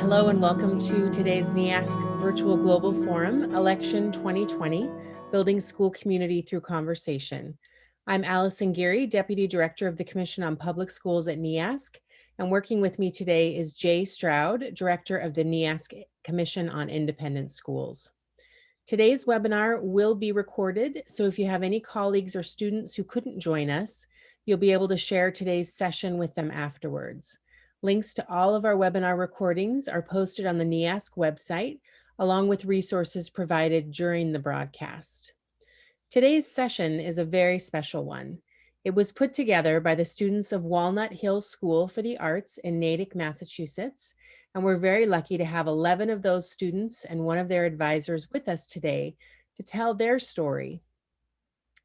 Hello and welcome to today's NEASC Virtual Global Forum, Election 2020, Building School Community Through Conversation. I'm Allison Geary, Deputy Director of the Commission on Public Schools at NEASC, and working with me today is Jay Stroud, Director of the NEASC Commission on Independent Schools. Today's webinar will be recorded, so if you have any colleagues or students who couldn't join us, you'll be able to share today's session with them afterwards. Links to all of our webinar recordings are posted on the NEASC website, along with resources provided during the broadcast. Today's session is a very special one. It was put together by the students of Walnut Hill School for the Arts in Natick, Massachusetts, and we're very lucky to have 11 of those students and one of their advisors with us today to tell their story.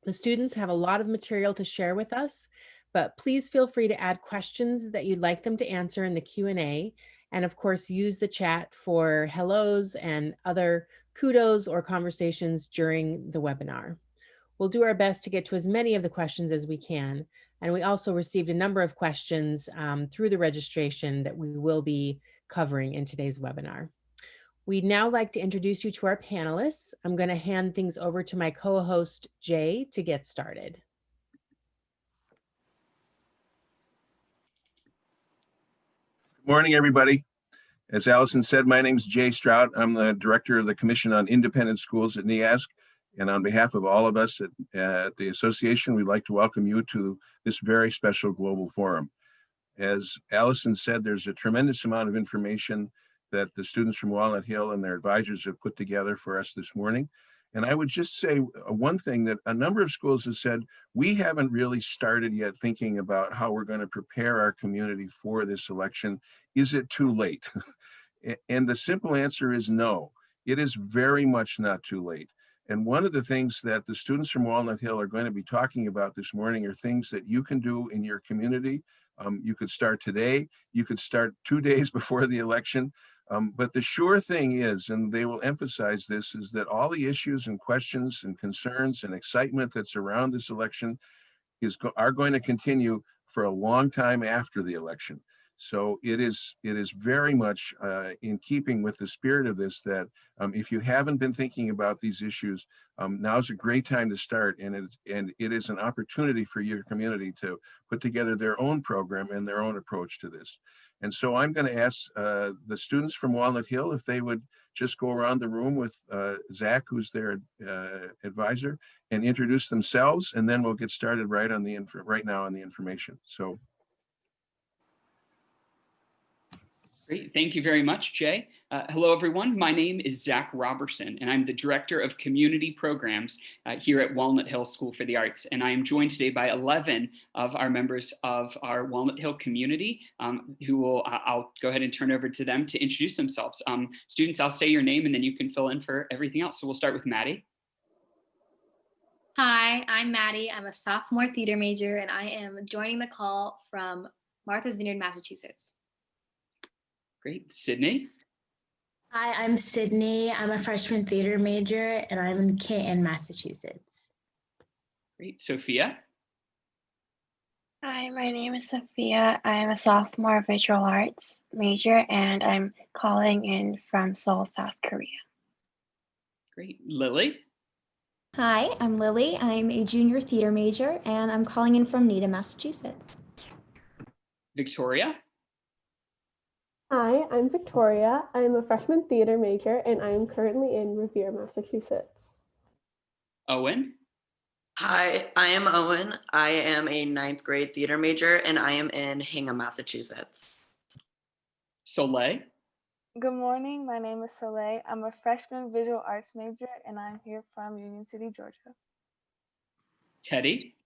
The students have a lot of material to share with us, but please feel free to add questions that you'd like them to answer in the Q&A, and of course use the chat for hellos and other kudos or conversations during the webinar. We'll do our best to get to as many of the questions as we can, and we also received a number of questions through the registration that we will be covering in today's webinar. We'd now like to introduce you to our panelists. I'm going to hand things over to my co-host, Jay, to get started. Good morning, everybody. As Allison said, my name is Jay Stroud. I'm the Director of the Commission on Independent Schools at NEASC. And on behalf of all of us at the association, we'd like to welcome you to this very special global forum. As Allison said, there's a tremendous amount of information that the students from Walnut Hill and their advisors have put together for us this morning. And I would just say one thing that a number of schools have said, we haven't really started yet thinking about how we're going to prepare our community for this election. Is it too late? And the simple answer is no, it is very much not too late. And one of the things that the students from Walnut Hill are going to be talking about this morning are things that you can do in your community. You could start today, you could start 2 days before the election. But the sure thing is, and they will emphasize this, is that all the issues and questions and concerns and excitement that's around this election are going to continue for a long time after the election. So it is very much in keeping with the spirit of this that if you haven't been thinking about these issues, now's a great time to start, and it is an opportunity for your community to put together their own program and their own approach to this. And so I'm going to ask the students from Walnut Hill if they would just go around the room with Zach, who's their advisor, and introduce themselves, and then we'll get started right now on the information. So. Great, thank you very much, Jay. Hello, everyone. My name is Zach Robertson, and I'm the Director of Community Programs here at Walnut Hill School for the Arts. And I am joined today by 11 of our members of our Walnut Hill community, I'll go ahead and turn over to them to introduce themselves. Students, I'll say your name, and then you can fill in for everything else. So we'll start with Maddie. Hi, I'm Maddie. I'm a sophomore theater major, and I am joining the call from Martha's Vineyard, Massachusetts. Great. Sydney. Hi, I'm Sydney. I'm a freshman theater major, and I'm in Canton, Massachusetts. Great. Sophia. Hi, my name is Sophia. I'm a sophomore visual arts major, and I'm calling in from Seoul, South Korea. Great. Lily. Hi, I'm Lily. I'm a junior theater major, and I'm calling in from Natick, Massachusetts. Victoria. Hi, I'm Victoria. I'm a freshman theater major, and I am currently in Revere, Massachusetts. Owen. Hi, I am Owen. I am a 9th grade theater major, and I am in Hingham, Massachusetts. Soleil. Good morning. My name is Soleil. I'm a freshman visual arts major, and I'm here from Union City, Georgia. Teddy.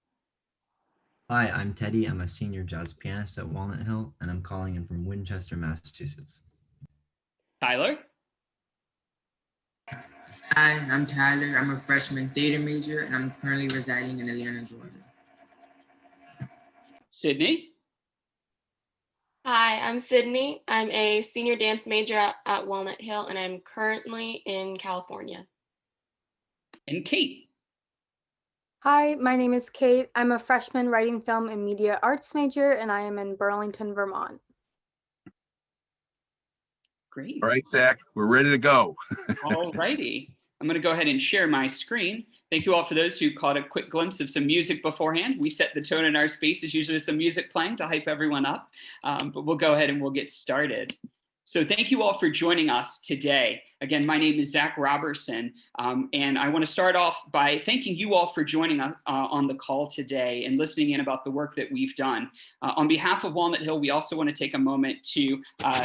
Hi, I'm Teddy. I'm a senior jazz pianist at Walnut Hill, and I'm calling in from Winchester, Massachusetts. Tyler. Hi, I'm Tyler. I'm a freshman theater major, and I'm currently residing in Atlanta, Georgia. Sydney. Hi, I'm Sydney. I'm a senior dance major at Walnut Hill, and I'm currently in California. And Kate. Hi, my name is Kate. I'm a freshman writing film and media arts major, and I am in Burlington, Vermont. Great. All right, Zach, we're ready to go. All righty. I'm going to go ahead and share my screen. Thank you all for those who caught a quick glimpse of some music beforehand. We set the tone in our spaces, usually some music playing to hype everyone up, but we'll go ahead and we'll get started. So thank you all for joining us today. Again, my name is Zach Robertson, and I want to start off by thanking you all for joining us on the call today and listening in about the work that we've done. On behalf of Walnut Hill, we also want to take a moment to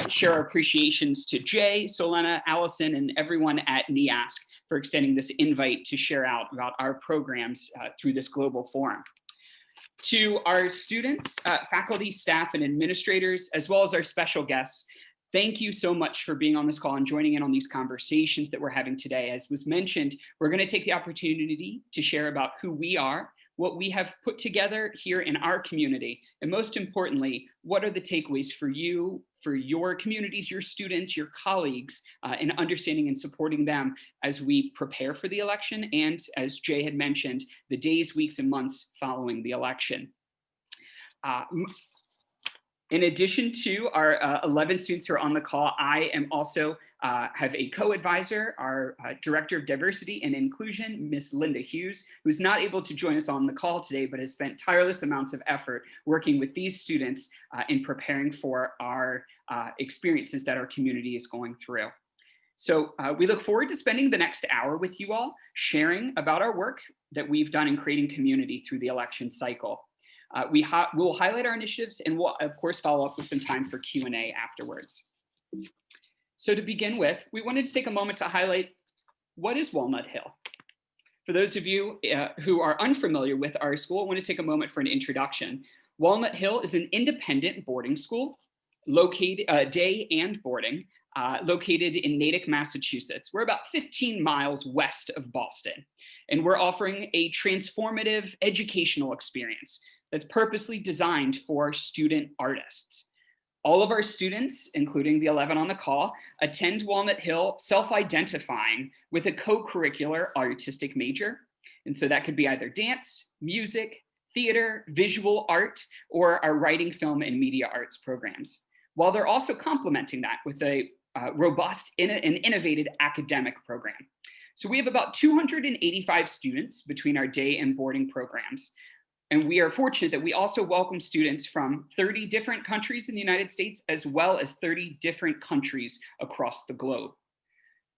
share our appreciations to Jay, Solena, Allison, and everyone at NEASC for extending this invite to share out about our programs through this global forum. To our students, faculty, staff, and administrators, as well as our special guests, thank you so much for being on this call and joining in on these conversations that we're having today. As was mentioned, we're going to take the opportunity to share about who we are, what we have put together here in our community, and most importantly, what are the takeaways for you, for your communities, your students, your colleagues, in understanding and supporting them as we prepare for the election and, as Jay had mentioned, the days, weeks, and months following the election. In addition to our 11 students who are on the call, I am also have a co-advisor, our Director of Diversity and Inclusion, Miss Linda Hughes, who's not able to join us on the call today, but has spent tireless amounts of effort working with these students in preparing for our experiences that our community is going through. So we look forward to spending the next hour with you all, sharing about our work that we've done in creating community through the election cycle. We'll highlight our initiatives and we'll, of course, follow up with some time for Q&A afterwards. So to begin with, we wanted to take a moment to highlight what is Walnut Hill. For those of you who are unfamiliar with our school, I want to take a moment for an introduction. Walnut Hill is an independent boarding school, located day and boarding, located in Natick, Massachusetts. We're about 15 miles west of Boston, and we're offering a transformative educational experience that's purposely designed for student artists. All of our students, including the 11 on the call, attend Walnut Hill self-identifying with a co-curricular artistic major. And so that could be either dance, music, theater, visual art, or our writing, film, and media arts programs, while they're also complementing that with a robust and innovative academic program. So we have about 285 students between our day and boarding programs. And we are fortunate that we also welcome students from 30 different countries in the United States, as well as 30 different countries across the globe.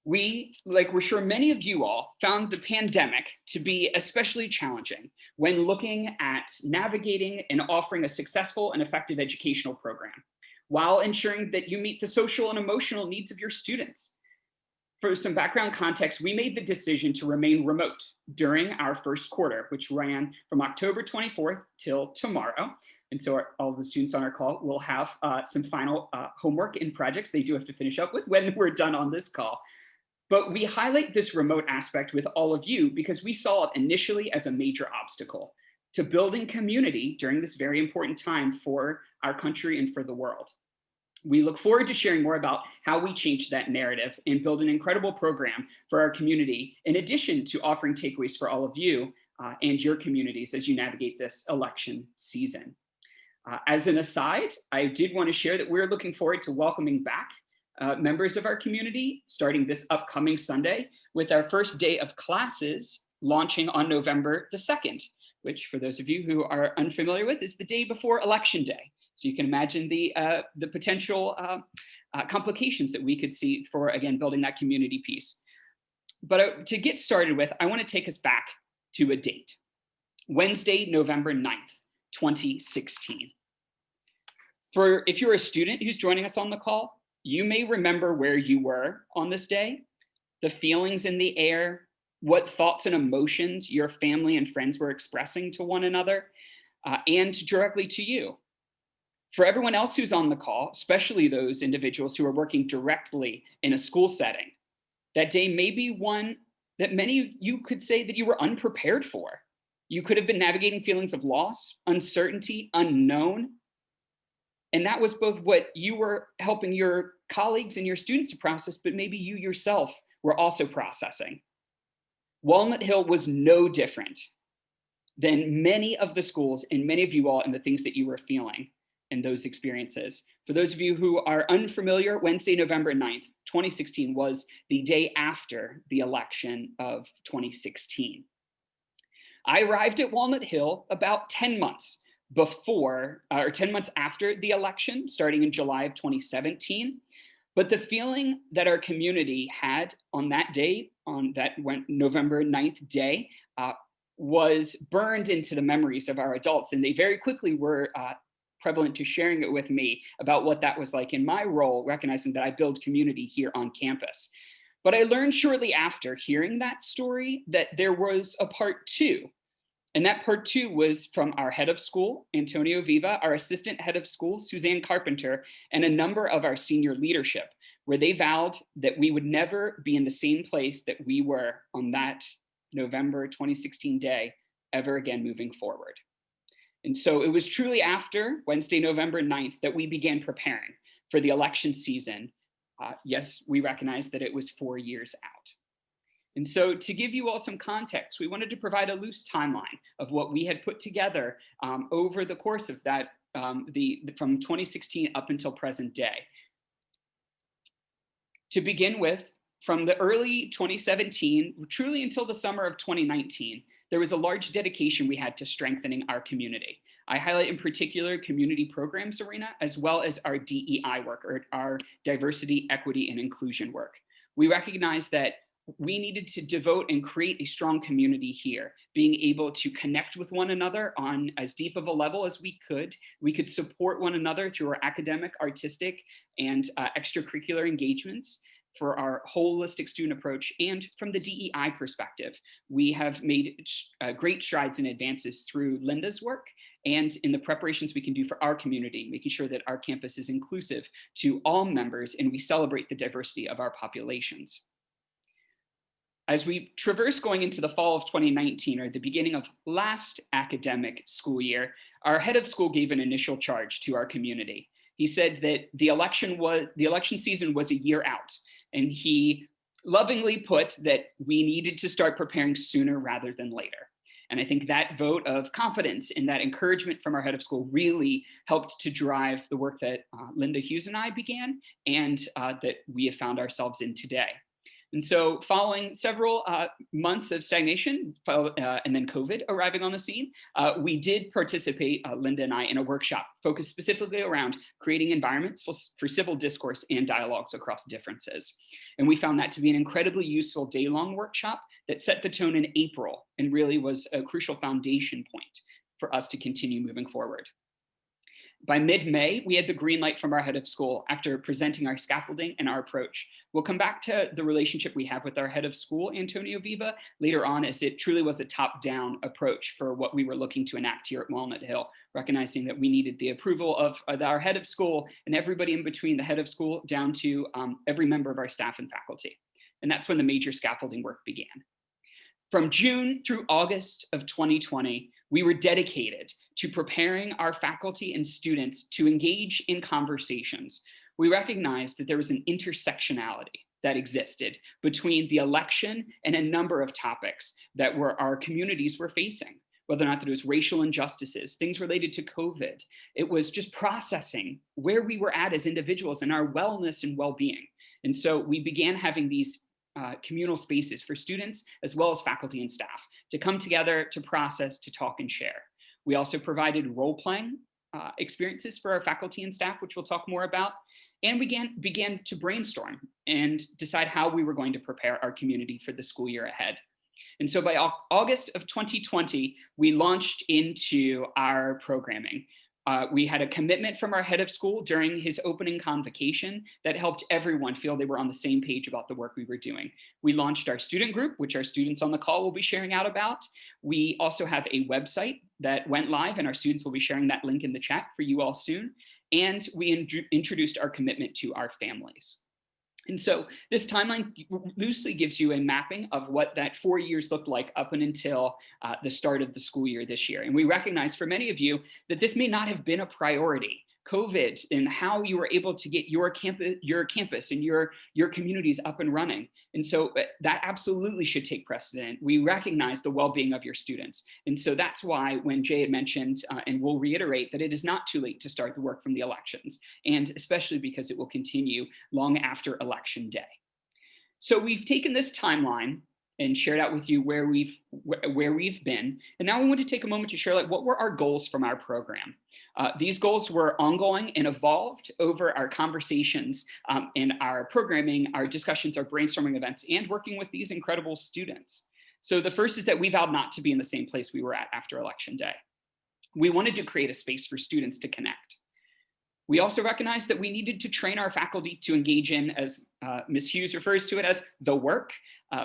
We, like we're sure many of you all, found the pandemic to be especially challenging when looking at navigating and offering a successful and effective educational program, while ensuring that you meet the social and emotional needs of your students. For some background context, we made the decision to remain remote during our first quarter, which ran from October 24th till tomorrow. And so all of the students on our call will have some final homework and projects they do have to finish up with when we're done on this call. But we highlight this remote aspect with all of you because we saw it initially as a major obstacle to building community during this very important time for our country and for the world. We look forward to sharing more about how we changed that narrative and build an incredible program for our community, in addition to offering takeaways for all of you and your communities as you navigate this election season. As an aside, I did want to share that we're looking forward to welcoming back members of our community starting this upcoming Sunday with our first day of classes launching on November the 2nd, which for those of you who are unfamiliar with is the day before Election Day. So you can imagine the potential complications that we could see for, again, building that community piece. But to get started with, I want to take us back to a date, Wednesday, November 9th, 2016. If you're a student who's joining us on the call, you may remember where you were on this day, the feelings in the air, what thoughts and emotions your family and friends were expressing to one another, and directly to you. For everyone else who's on the call, especially those individuals who are working directly in a school setting, that day may be one that many of you could say that you were unprepared for. You could have been navigating feelings of loss, uncertainty, unknown. And that was both what you were helping your colleagues and your students to process, but maybe you yourself were also processing. Walnut Hill was no different than many of the schools and many of you all and the things that you were feeling. and those experiences. For those of you who are unfamiliar, Wednesday, November 9th, 2016 was the day after the election of 2016. I arrived at Walnut Hill about 10 months before, or 10 months after the election, starting in July of 2017. But the feeling that our community had on that day, on that November 9th day, was burned into the memories of our adults. And they very quickly were prevalent to sharing it with me about what that was like in my role, recognizing that I build community here on campus. But I learned shortly after hearing that story that there was a part two. And that part two was from our head of school, Antonio Viva, our assistant head of school, Suzanne Carpenter, and a number of our senior leadership, where they vowed that we would never be in the same place that we were on that November 2016 day ever again moving forward. And so it was truly after Wednesday, November 9th, that we began preparing for the election season. Yes, we recognize that it was 4 years out. And so to give you all some context, we wanted to provide a loose timeline of what we had put together over the course of that, from 2016 up until present day. To begin with, from the early 2017, truly until the summer of 2019, there was a large dedication we had to strengthening our community. I highlight in particular community programs arena, as well as our DEI work, or our diversity, equity, and inclusion work. We recognize that we needed to devote and create a strong community here, being able to connect with one another on as deep of a level as we could. We could support one another through our academic, artistic, and extracurricular engagements for our holistic student approach. And from the DEI perspective, we have made great strides and advances through Linda's work and in the preparations we can do for our community, making sure that our campus is inclusive to all members and we celebrate the diversity of our populations. As we traverse going into the fall of 2019, or the beginning of last academic school year, our head of school gave an initial charge to our community. He said that the election season was a year out, and he lovingly put that we needed to start preparing sooner rather than later. And I think that vote of confidence and that encouragement from our head of school really helped to drive the work that Linda Hughes and I began, and that we have found ourselves in today. And so following several months of stagnation and then COVID arriving on the scene, we did participate, Linda and I, in a workshop focused specifically around creating environments for civil discourse and dialogues across differences. And we found that to be an incredibly useful day-long workshop that set the tone in April and really was a crucial foundation point for us to continue moving forward. By mid-May, we had the green light from our head of school after presenting our scaffolding and our approach. We'll come back to the relationship we have with our head of school, Antonio Viva, later on, as it truly was a top-down approach for what we were looking to enact here at Walnut Hill, recognizing that we needed the approval of our head of school and everybody in between the head of school down to every member of our staff and faculty. And that's when the major scaffolding work began. From June through August of 2020, we were dedicated to preparing our faculty and students to engage in conversations. We recognized that there was an intersectionality that existed between the election and a number of topics that our communities were facing, whether or not that it was racial injustices, things related to COVID. It was just processing where we were at as individuals and our wellness and well-being. And so we began having these communal spaces for students as well as faculty and staff to come together, to process, to talk and share. We also provided role-playing experiences for our faculty and staff, which we'll talk more about, and began to brainstorm and decide how we were going to prepare our community for the school year ahead. And so by August of 2020, we launched into our programming. We had a commitment from our head of school during his opening convocation that helped everyone feel they were on the same page about the work we were doing. We launched our student group, which our students on the call will be sharing out about. We also have a website that went live, and our students will be sharing that link in the chat for you all soon. And we introduced our commitment to our families. And so this timeline loosely gives you a mapping of what that 4 years looked like up and until the start of the school year this year. And we recognize for many of you that this may not have been a priority COVID and how you were able to get your campus and your communities up and running. And so that absolutely should take precedent. We recognize the well-being of your students. And so that's why when Jay had mentioned, and we'll reiterate, that it is not too late to start the work from the elections, and especially because it will continue long after Election Day. So we've taken this timeline and shared out with you where we've been. And now we want to take a moment to share like what were our goals from our program. These goals were ongoing and evolved over our conversations and our programming, our discussions, our brainstorming events, and working with these incredible students. So the first is that we vowed not to be in the same place we were at after Election Day. We wanted to create a space for students to connect. We also recognized that we needed to train our faculty to engage in, as Ms. Hughes refers to it as, the work,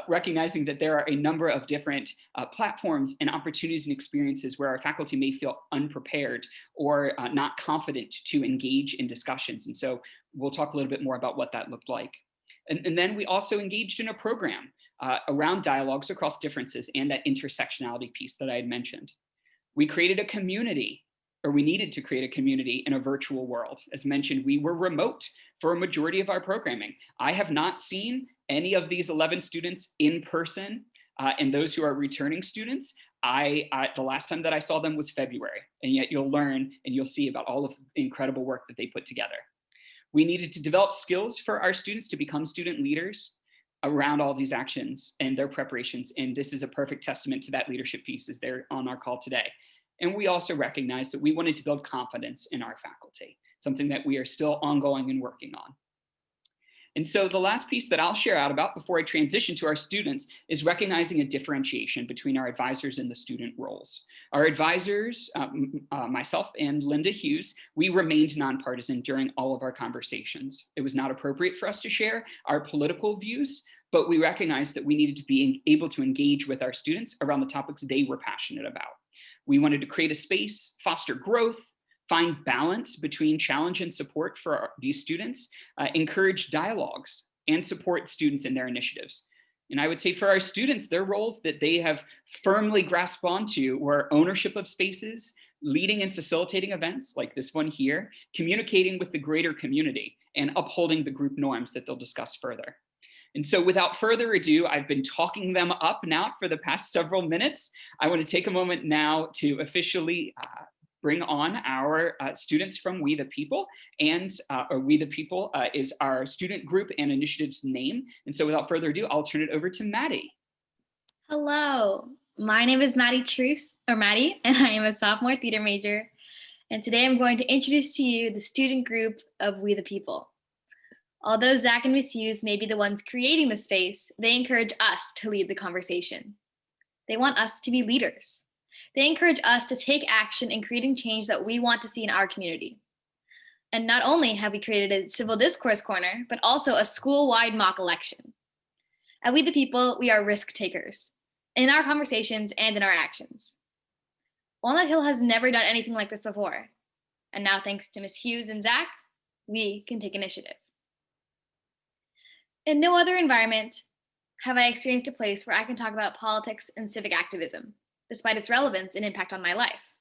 recognizing that there are a number of different platforms and opportunities and experiences where our faculty may feel unprepared or not confident to engage in discussions. And so we'll talk a little bit more about what that looked like. And then we also engaged in a program around dialogues across differences and that intersectionality piece that I had mentioned. We created a community, or we needed to create a community in a virtual world. As mentioned, we were remote for a majority of our programming. I have not seen any of these 11 students in person, and those who are returning students. The last time that I saw them was February, and yet you'll learn and you'll see about all of the incredible work that they put together. We needed to develop skills for our students to become student leaders around all these actions and their preparations, and this is a perfect testament to that leadership piece as they're on our call today. And we also recognized that we wanted to build confidence in our faculty, something that we are still ongoing and working on. And so the last piece that I'll share out about before I transition to our students is recognizing a differentiation between our advisors and the student roles. Our advisors, myself and Linda Hughes, we remained nonpartisan during all of our conversations. It was not appropriate for us to share our political views, but we recognized that we needed to be able to engage with our students around the topics they were passionate about. We wanted to create a space, foster growth, find balance between challenge and support for these students, encourage dialogues, and support students in their initiatives. And I would say for our students, their roles that they have firmly grasped onto were ownership of spaces, leading and facilitating events like this one here, communicating with the greater community, and upholding the group norms that they'll discuss further. And so without further ado, I've been talking them up now for the past several minutes. I want to take a moment now to officially bring on our students from We the People, and We the People is our student group and initiative's name. And so without further ado, I'll turn it over to Maddie. Hello, my name is Maddie, and I am a sophomore theater major. And today I'm going to introduce to you the student group of We the People. Although Zach and Ms. Hughes may be the ones creating the space, they encourage us to lead the conversation. They want us to be leaders. They encourage us to take action in creating change that we want to see in our community. And not only have we created a civil discourse corner, but also a school-wide mock election. At We the People, we are risk takers in our conversations and in our actions. Walnut Hill has never done anything like this before. And now, thanks to Ms. Hughes and Zach, we can take initiative. In no other environment have I experienced a place where I can talk about politics and civic activism, despite its relevance and impact on my life.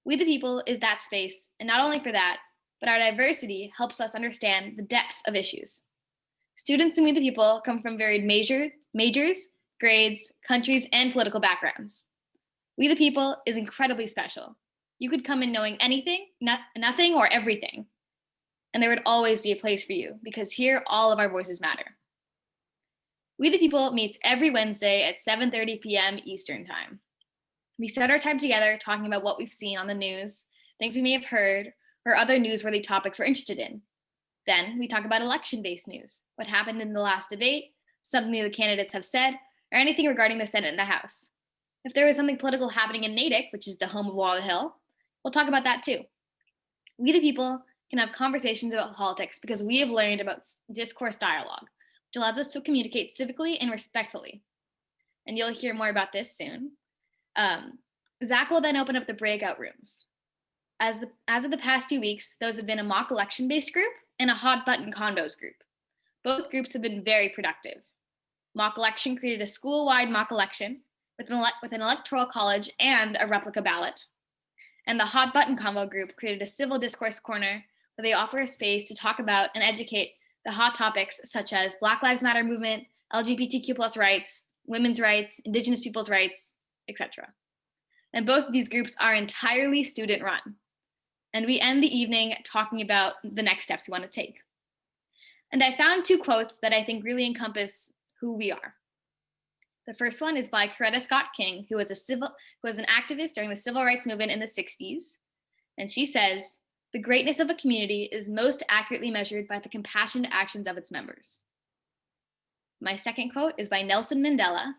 We the People is that space, and not only for that, but our diversity helps us understand the depths of issues. Students in We the People come from varied majors, grades, countries, and political backgrounds. We the People is incredibly special. You could come in knowing anything, nothing, or everything. And there would always be a place for you, because here all of our voices matter. We the People meets every Wednesday at 7:30 p.m. Eastern Time. We start our time together talking about what we've seen on the news, things we may have heard, or other newsworthy topics we're interested in. Then we talk about election-based news, what happened in the last debate, something the candidates have said, or anything regarding the Senate and the House. If there is something political happening in Natick, which is the home of Walnut Hill, we'll talk about that too. We the People can have conversations about politics because we have learned about discourse dialogue, which allows us to communicate civically and respectfully. And you'll hear more about this soon. Zach will then open up the breakout rooms. As of the past few weeks, those have been a mock election-based group and a hot button condos group. Both groups have been very productive. Mock election created a school-wide mock election with an electoral college and a replica ballot. And the Hot Button Convo group created a civil discourse corner where they offer a space to talk about and educate the hot topics such as Black Lives Matter movement, LGBTQ+ rights, women's rights, Indigenous people's rights, etc. And both of these groups are entirely student run. And we end the evening talking about the next steps we want to take. And I found 2 quotes that I think really encompass who we are. The first one is by Coretta Scott King, who was an activist during the civil rights movement in the 60s. And she says, "The greatness of a community is most accurately measured by the compassionate actions of its members." My second quote is by Nelson Mandela,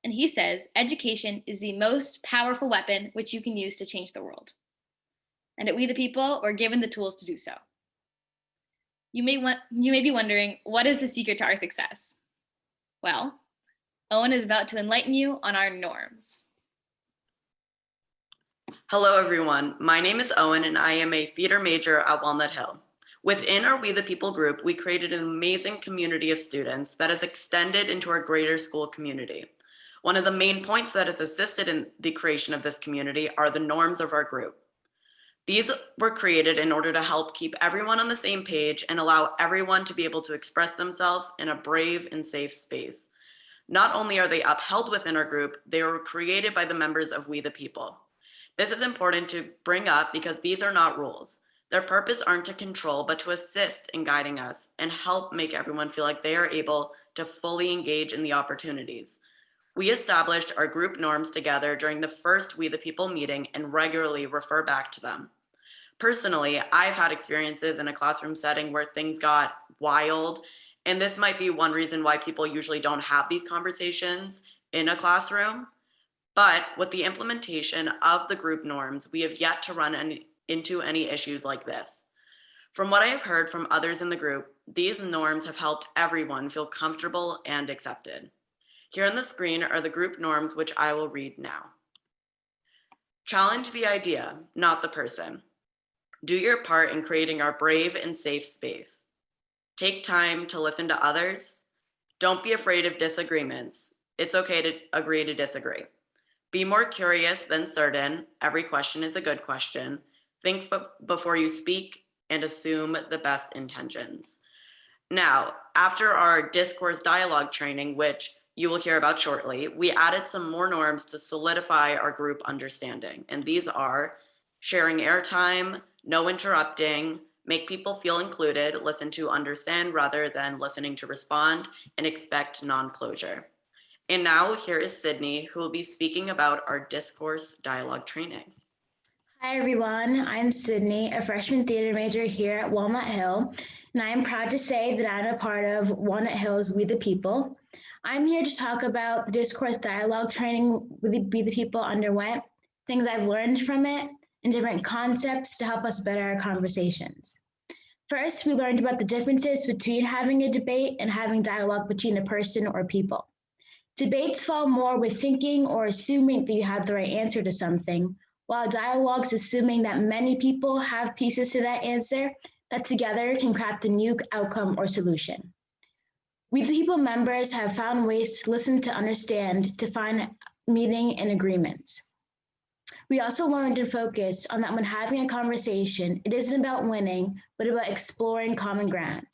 and he says, "Education is the most powerful weapon which you can use to change the world." And at We the People, we're given the tools to do so. You may be wondering, what is the secret to our success? Well, Owen is about to enlighten you on our norms. Hello, everyone. My name is Owen, and I am a theater major at Walnut Hill. Within our We the People group, we created an amazing community of students that has extended into our greater school community. One of the main points that has assisted in the creation of this community are the norms of our group. These were created in order to help keep everyone on the same page and allow everyone to be able to express themselves in a brave and safe space. Not only are they upheld within our group, they were created by the members of We the People. This is important to bring up because these are not rules. Their purpose aren't to control, but to assist in guiding us and help make everyone feel like they are able to fully engage in the opportunities. We established our group norms together during the first We the People meeting and regularly refer back to them. Personally, I've had experiences in a classroom setting where things got wild, and this might be one reason why people usually don't have these conversations in a classroom. But with the implementation of the group norms, we have yet to run into any issues like this. From what I have heard from others in the group, these norms have helped everyone feel comfortable and accepted. Here on the screen are the group norms, which I will read now. Challenge the idea, not the person. Do your part in creating our brave and safe space. Take time to listen to others. Don't be afraid of disagreements. It's okay to agree to disagree. Be more curious than certain. Every question is a good question. Think before you speak and assume the best intentions. Now, after our Discourse Dialogue training, which you will hear about shortly, we added some more norms to solidify our group understanding. And these are sharing airtime, no interrupting, make people feel included, listen to understand rather than listening to respond, and expect non-closure. And now here is Sydney, who will be speaking about our Discourse Dialogue training. Hi, everyone. I'm Sydney, a freshman theater major here at Walnut Hill, and I am proud to say that I'm a part of Walnut Hill's We the People. I'm here to talk about the Discourse Dialogue training We the People underwent, things I've learned from it, and different concepts to help us better our conversations. First, we learned about the differences between having a debate and having dialogue between a person or people. Debates fall more with thinking or assuming that you have the right answer to something, while dialogues assuming that many people have pieces to that answer that together can craft a new outcome or solution. We the People members have found ways to listen to understand, to find meaning and agreements. We also learned and focused on that when having a conversation, it isn't about winning, but about exploring common ground.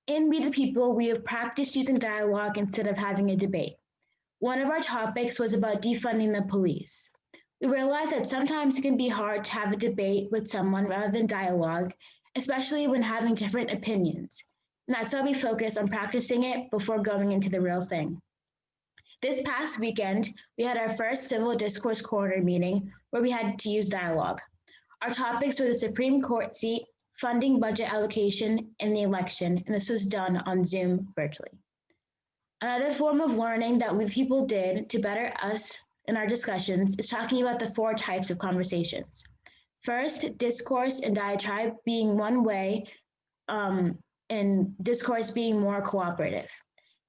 In We the People, we have practiced using dialogue instead of having a debate. One of our topics was about defunding the police. We realized that sometimes it can be hard to have a debate with someone rather than dialogue, especially when having different opinions. And that's why we focused on practicing it before going into the real thing. This past weekend, we had our first Civil Discourse Corner meeting where we had to use dialogue. Our topics were the Supreme Court seat, funding, budget allocation, and the election, and this was done on Zoom virtually. Another form of learning that we people did to better us in our discussions is talking about the 4 types of conversations. First, discourse and diatribe being one way, and discourse being more cooperative.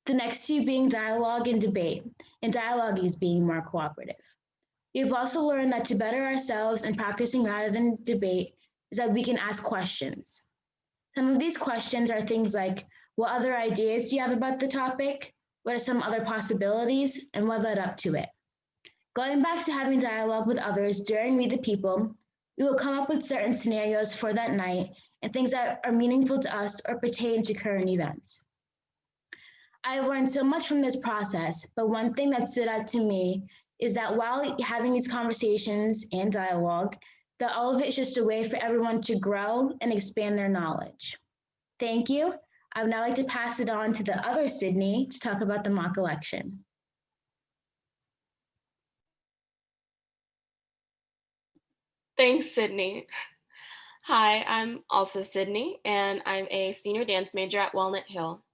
The next 2 being dialogue and debate, and dialogue is being more cooperative. We've also learned that to better ourselves in practicing rather than debate is that we can ask questions. Some of these questions are things like, what other ideas do you have about the topic? What are some other possibilities? And what led up to it? Going back to having dialogue with others during We the People, we will come up with certain scenarios for that night and things that are meaningful to us or pertain to current events. I have learned so much from this process, but one thing that stood out to me is that while having these conversations and dialogue, that all of it is just a way for everyone to grow and expand their knowledge. Thank you. I would now like to pass it on to the other Sydney to talk about the mock election. Thanks, Sydney. Hi, I'm also Sydney, and I'm a senior dance major at Walnut Hill.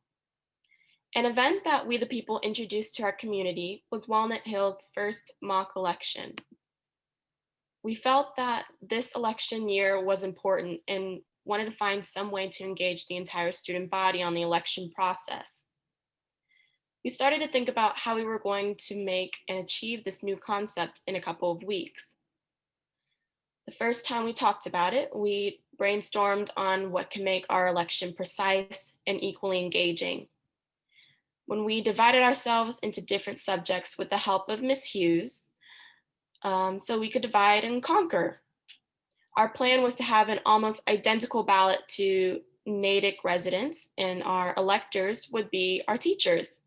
An event that We the People introduced to our community was Walnut Hill's first mock election. We felt that this election year was important and wanted to find some way to engage the entire student body on the election process. We started to think about how we were going to make and achieve this new concept in a couple of weeks. The first time we talked about it, we brainstormed on what can make our election precise and equally engaging. When we divided ourselves into different subjects with the help of Ms. Hughes, so we could divide and conquer. Our plan was to have an almost identical ballot to Natick residents, and our electors would be our teachers.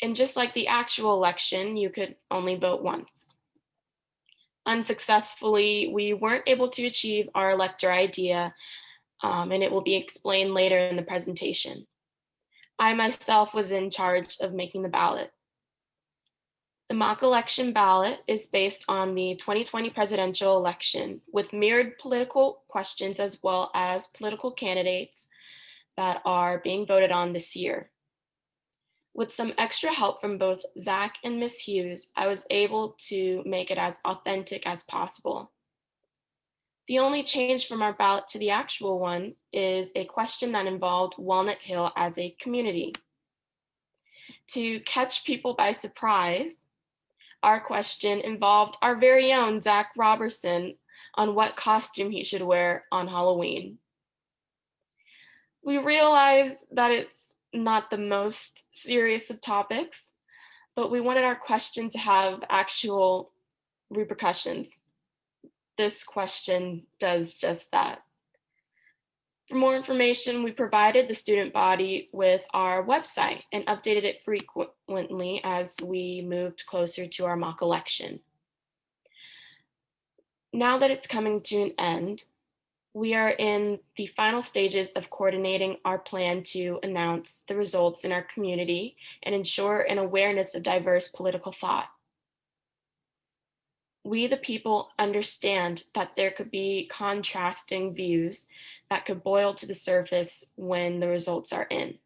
And just like the actual election, you could only vote once. Unsuccessfully, we weren't able to achieve our elector idea, and it will be explained later in the presentation. I myself was in charge of making the ballot. The mock election ballot is based on the 2020 presidential election with mirrored political questions as well as political candidates that are being voted on this year. With some extra help from both Zach and Ms. Hughes, I was able to make it as authentic as possible. The only change from our ballot to the actual one is a question that involved Walnut Hill as a community. To catch people by surprise, our question involved our very own Zach Robertson on what costume he should wear on Halloween. We realize that it's not the most serious of topics, but we wanted our question to have actual repercussions. This question does just that. For more information, we provided the student body with our website and updated it frequently as we moved closer to our mock election. Now that it's coming to an end, we are in the final stages of coordinating our plan to announce the results in our community and ensure an awareness of diverse political thought. We, the people, understand that there could be contrasting views that could boil to the surface when the results are in.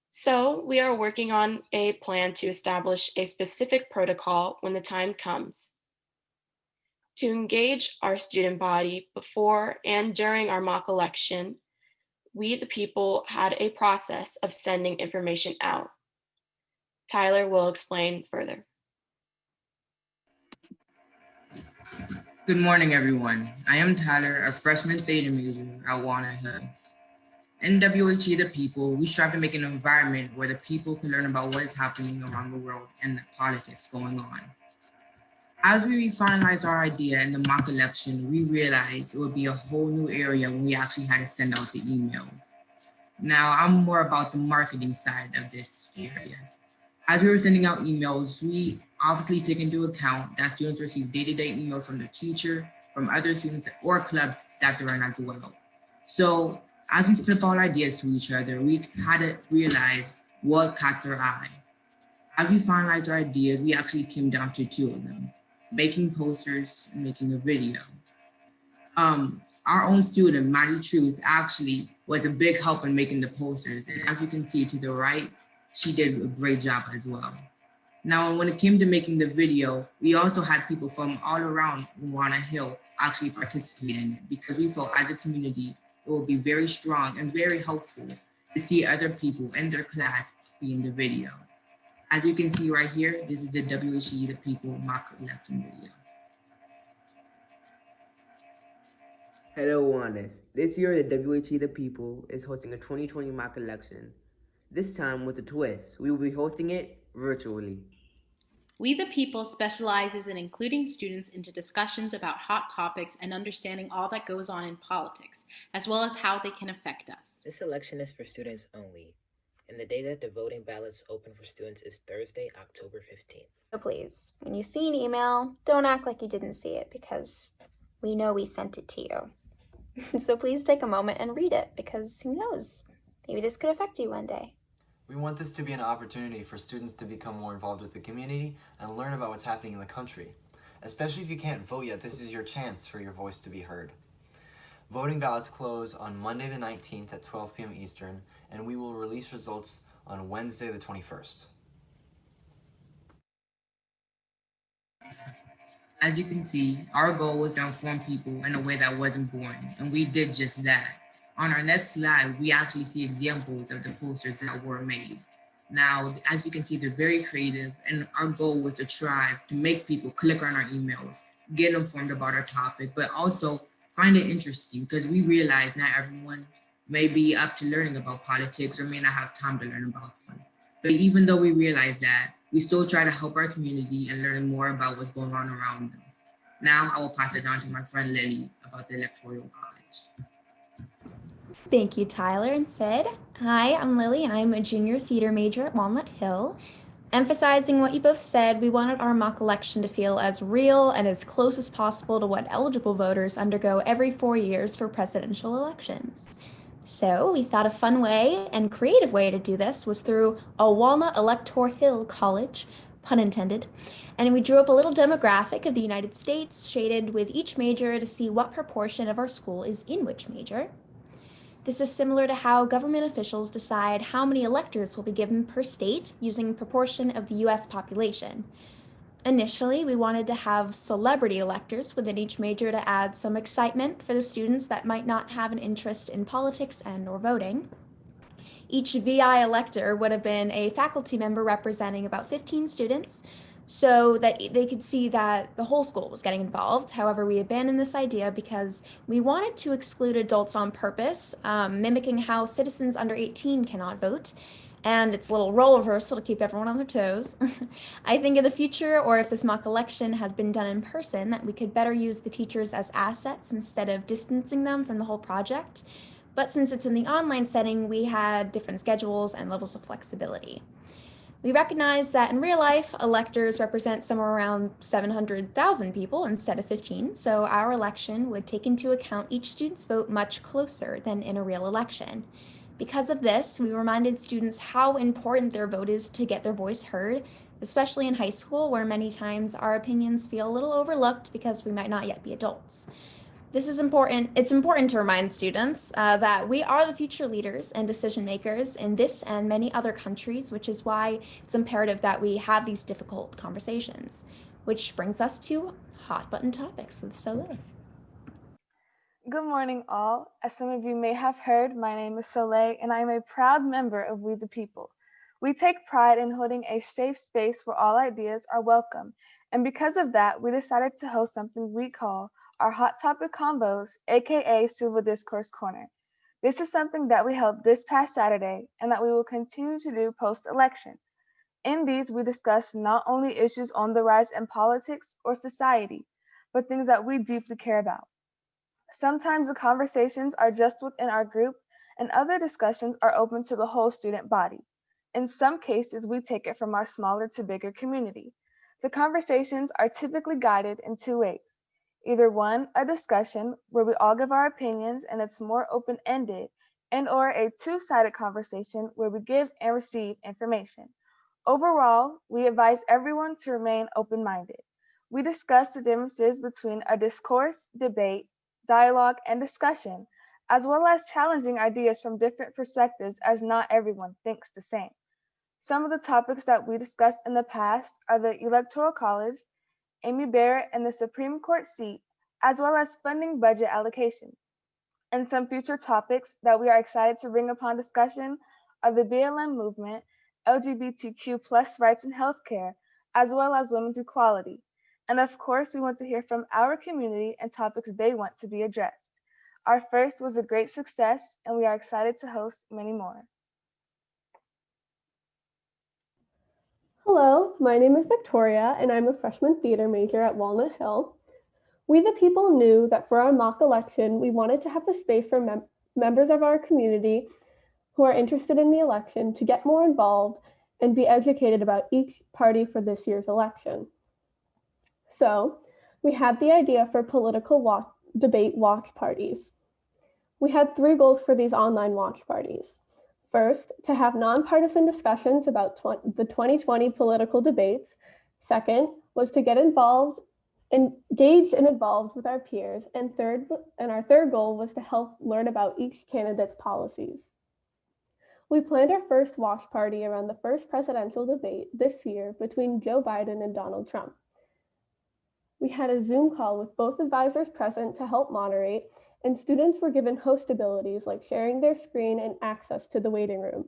So we are working on a plan to establish a specific protocol when the time comes. To engage our student body before and during our mock election, we, the people, had a process of sending information out. Tyler will explain further. Good morning, everyone. I am Tyler, a freshman theater major at Walnut Hill. In WHE The People, we strive to make an environment where the people can learn about what is happening around the world and the politics going on. As we finalized our idea in the mock election, we realized it would be a whole new area when we actually had to send out the emails. Now, I'm more about the marketing side of this area. As we were sending out emails, we obviously took into account that students receive day-to-day emails from their teacher, from other students or clubs that they're in as well. So as we split all ideas to each other, we had to realize what caught their eye. As we finalized our ideas, we actually came down to two of them: making posters and making a video. Our own student, Maddie Truth, actually was a big help in making the posters. And as you can see to the right, she did a great job as well. Now, when it came to making the video, we also had people from all around Walnut Hill actually participate in it because we felt as a community, it will be very strong and very helpful to see other people in their class be in the video. As you can see right here, this is the WHE The People mock election video. Hello, Wandas. This year, the WHE The People is hosting a 2020 mock election. This time with a twist. We will be hosting it virtually. We the People specializes in including students into discussions about hot topics and understanding all that goes on in politics, as well as how they can affect us. This election is for students only, and the day that the voting ballots open for students is Thursday, October 15th. So please, when you see an email, don't act like you didn't see it because we know we sent it to you. So please take a moment and read it because who knows? Maybe this could affect you one day. We want this to be an opportunity for students to become more involved with the community and learn about what's happening in the country. Especially if you can't vote yet, this is your chance for your voice to be heard. Voting ballots close on Monday the 19th at 12 p.m. Eastern, and we will release results on Wednesday the 21st. As you can see, our goal was to inform people in a way that wasn't boring, and we did just that. On our next slide, we actually see examples of the posters that were made. Now, as you can see, they're very creative, and our goal was to try to make people click on our emails, get informed about our topic, but also find it interesting because we realize not everyone may be up to learning about politics or may not have time to learn about them. But even though we realize that, we still try to help our community and learn more about what's going on around them. Now I will pass it on to my friend Lily about the Electoral College. Thank you, Tyler and Sid. Hi, I'm Lily, and I'm a junior theater major at Walnut Hill. Emphasizing what you both said, we wanted our mock election to feel as real and as close as possible to what eligible voters undergo every 4 years for presidential elections. So we thought a fun way and creative way to do this was through a Walnut Hill College, pun intended, and we drew up a little demographic of the United States, shaded with each major to see what proportion of our school is in which major. This is similar to how government officials decide how many electors will be given per state using proportion of the US population. Initially, we wanted to have celebrity electors within each major to add some excitement for the students that might not have an interest in politics and/or voting. Each VI elector would have been a faculty member representing about 15 students, so that they could see that the whole school was getting involved. However, we abandoned this idea because we wanted to exclude adults on purpose, mimicking how citizens under 18 cannot vote. And it's a little role reversal to keep everyone on their toes. I think in the future, or if this mock election had been done in person, that we could better use the teachers as assets instead of distancing them from the whole project. But since it's in the online setting, we had different schedules and levels of flexibility. We recognize that in real life, electors represent somewhere around 700,000 people instead of 15, so our election would take into account each student's vote much closer than in a real election. Because of this, we reminded students how important their vote is to get their voice heard, especially in high school, where many times our opinions feel a little overlooked because we might not yet be adults. This is important. It's important to remind students that we are the future leaders and decision makers in this and many other countries, which is why it's imperative that we have these difficult conversations. Which brings us to hot button topics with Soleil. Good morning, all. As some of you may have heard, my name is Soleil, and I am a proud member of We the People. We take pride in holding a safe space where all ideas are welcome, and because of that, we decided to host something we call our Hot Topic Combos, aka Civil Discourse Corner. This is something that we held this past Saturday and that we will continue to do post-election. In these, we discuss not only issues on the rise in politics or society, but things that we deeply care about. Sometimes the conversations are just within our group, and other discussions are open to the whole student body. In some cases, we take it from our smaller to bigger community. The conversations are typically guided in two ways. Either one, a discussion where we all give our opinions and it's more open-ended, and or a two-sided conversation where we give and receive information. Overall, we advise everyone to remain open-minded. We discuss the differences between a discourse, debate, dialogue, and discussion, as well as challenging ideas from different perspectives as not everyone thinks the same. Some of the topics that we discussed in the past are the Electoral College, Amy Barrett and the Supreme Court seat, as well as funding budget allocation. And some future topics that we are excited to bring upon discussion are the BLM movement, LGBTQ plus rights in healthcare, as well as women's equality. And of course, we want to hear from our community and topics they want to be addressed. Our first was a great success, and we are excited to host many more. Hello, my name is Victoria, and I'm a freshman theater major at Walnut Hill. We the people knew that for our mock election, we wanted to have a space for members of our community who are interested in the election to get more involved and be educated about each party for this year's election. So we had the idea for political debate watch parties. We had 3 goals for these online watch parties. First, to have nonpartisan discussions about the 2020 political debates. Second, was to get engaged and involved with our peers. And our third goal was to help learn about each candidate's policies. We planned our first watch party around the first presidential debate this year between Joe Biden and Donald Trump. We had a Zoom call with both advisors present to help moderate, and students were given host abilities like sharing their screen and access to the waiting room.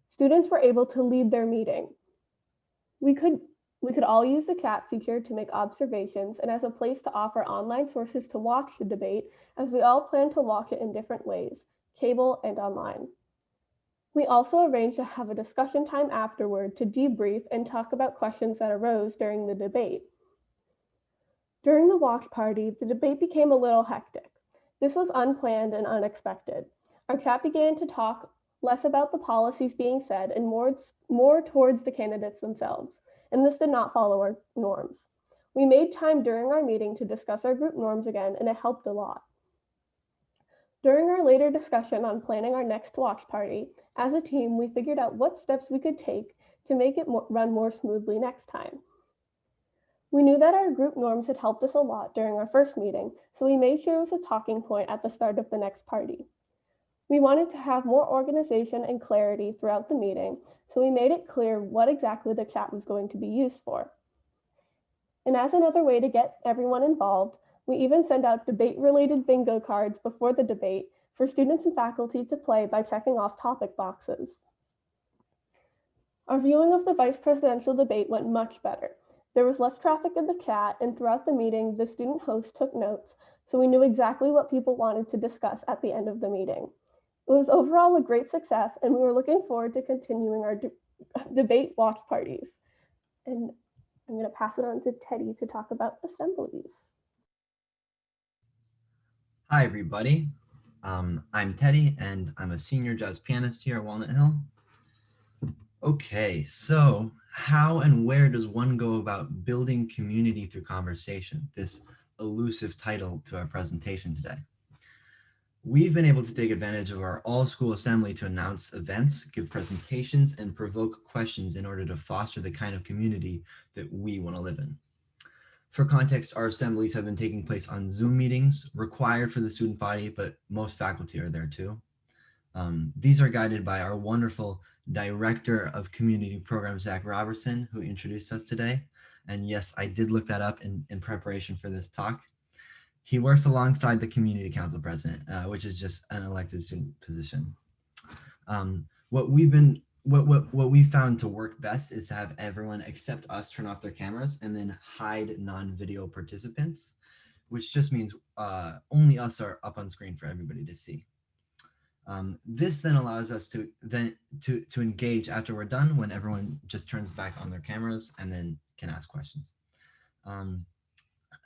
Students were able to lead their meeting. We could all use the chat feature to make observations and as a place to offer online sources to watch the debate, as we all plan to watch it in different ways, cable and online. We also arranged to have a discussion time afterward to debrief and talk about questions that arose during the debate. During the watch party, the debate became a little hectic. This was unplanned and unexpected. Our chat began to talk less about the policies being said and more towards the candidates themselves, and this did not follow our norms. We made time during our meeting to discuss our group norms again, and it helped a lot. During our later discussion on planning our next watch party, as a team, we figured out what steps we could take to make it run more smoothly next time. We knew that our group norms had helped us a lot during our first meeting, so we made sure it was a talking point at the start of the next party. We wanted to have more organization and clarity throughout the meeting, so we made it clear what exactly the chat was going to be used for. And as another way to get everyone involved, we even sent out debate-related bingo cards before the debate for students and faculty to play by checking off topic boxes. Our viewing of the vice presidential debate went much better. There was less traffic in the chat, and throughout the meeting, the student host took notes, so we knew exactly what people wanted to discuss at the end of the meeting. It was overall a great success, and we were looking forward to continuing our debate watch parties. And I'm going to pass it on to Teddy to talk about assemblies. Hi, everybody. I'm Teddy, and I'm a senior jazz pianist here at Walnut Hill. Okay, so how and where does one go about building community through conversation? This elusive title to our presentation today. We've been able to take advantage of our all-school assembly to announce events, give presentations, and provoke questions in order to foster the kind of community that we want to live in. For context, our assemblies have been taking place on Zoom meetings, required for the student body, but most faculty are there too. These are guided by our wonderful Director of Community Programs, Zach Robertson, who introduced us today. And yes, I did look that up in preparation for this talk. He works alongside the Community Council President, which is just an elected student position. What we found to work best is to have everyone except us turn off their cameras and then hide non-video participants, which just means only us are up on screen for everybody to see. This then allows us to engage after we're done, when everyone just turns back on their cameras and then can ask questions.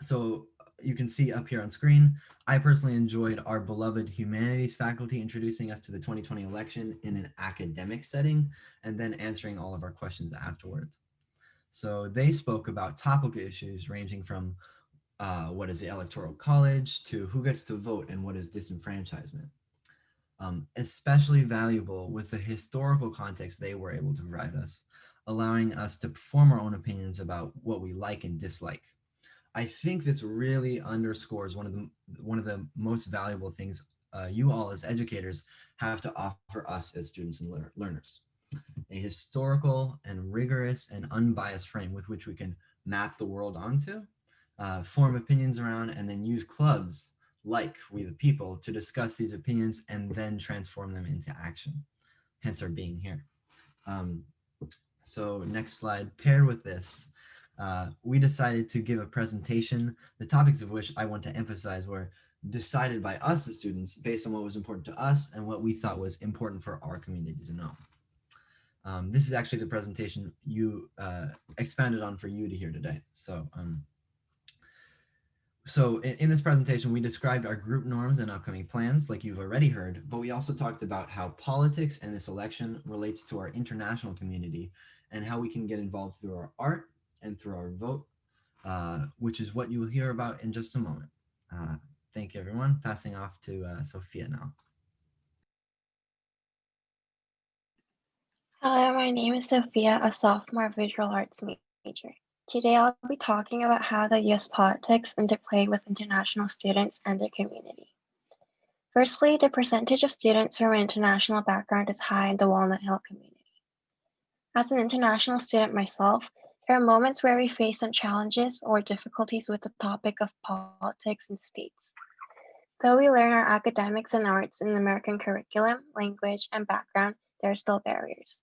So you can see up here on screen, I personally enjoyed our beloved humanities faculty introducing us to the 2020 election in an academic setting and then answering all of our questions afterwards. So they spoke about topical issues ranging from what is the Electoral College to who gets to vote and what is disenfranchisement. Especially valuable was the historical context they were able to provide us, allowing us to form our own opinions about what we like and dislike. I think this really underscores one of the most valuable things you all as educators have to offer us as students and learners. A historical and rigorous and unbiased frame with which we can map the world onto, form opinions around, and then use clubs like We the People to discuss these opinions and then transform them into action, hence our being here. So next slide, paired with this, we decided to give a presentation, the topics of which I want to emphasize were decided by us as students based on what was important to us and what we thought was important for our community to know. This is actually the presentation you expanded on for you to hear today. So in this presentation, we described our group norms and upcoming plans, like you've already heard, but we also talked about how politics and this election relates to our international community and how we can get involved through our art and through our vote, which is what you will hear about in just a moment. Thank you, everyone. Passing off to Sophia now. Hello, my name is Sophia, a sophomore visual arts major. Today I'll be talking about how the US politics interplay with international students and their community. Firstly, the percentage of students from an international background is high in the Walnut Hill community. As an international student myself, there are moments where we face some challenges or difficulties with the topic of politics in the States. Though we learn our academics and arts in the American curriculum, language, and background, there are still barriers.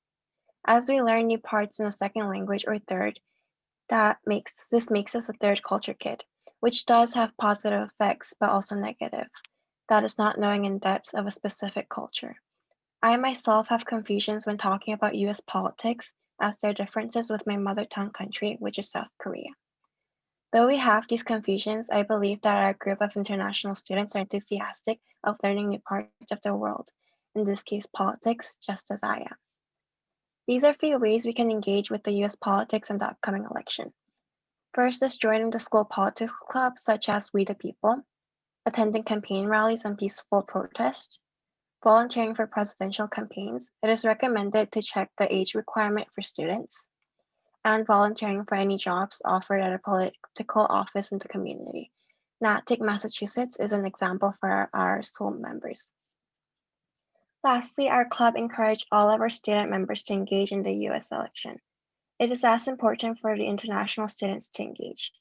As we learn new parts in a second language or third, this makes us a third culture kid, which does have positive effects, but also negative. That is not knowing in depth of a specific culture. I myself have confusions when talking about US politics, as there are differences with my mother tongue country, which is South Korea. Though we have these confusions, I believe that our group of international students are enthusiastic of learning new parts of the world, in this case politics, just as I am. These are a few ways we can engage with the US politics in the upcoming election. First is joining the school politics club, such as We the People, attending campaign rallies and peaceful protest, volunteering for presidential campaigns. It is recommended to check the age requirement for students, and volunteering for any jobs offered at a political office in the community. Natick, Massachusetts is an example for our school members. Lastly, our club encouraged all of our student members to engage in the US election. It is as important for the international students to engage.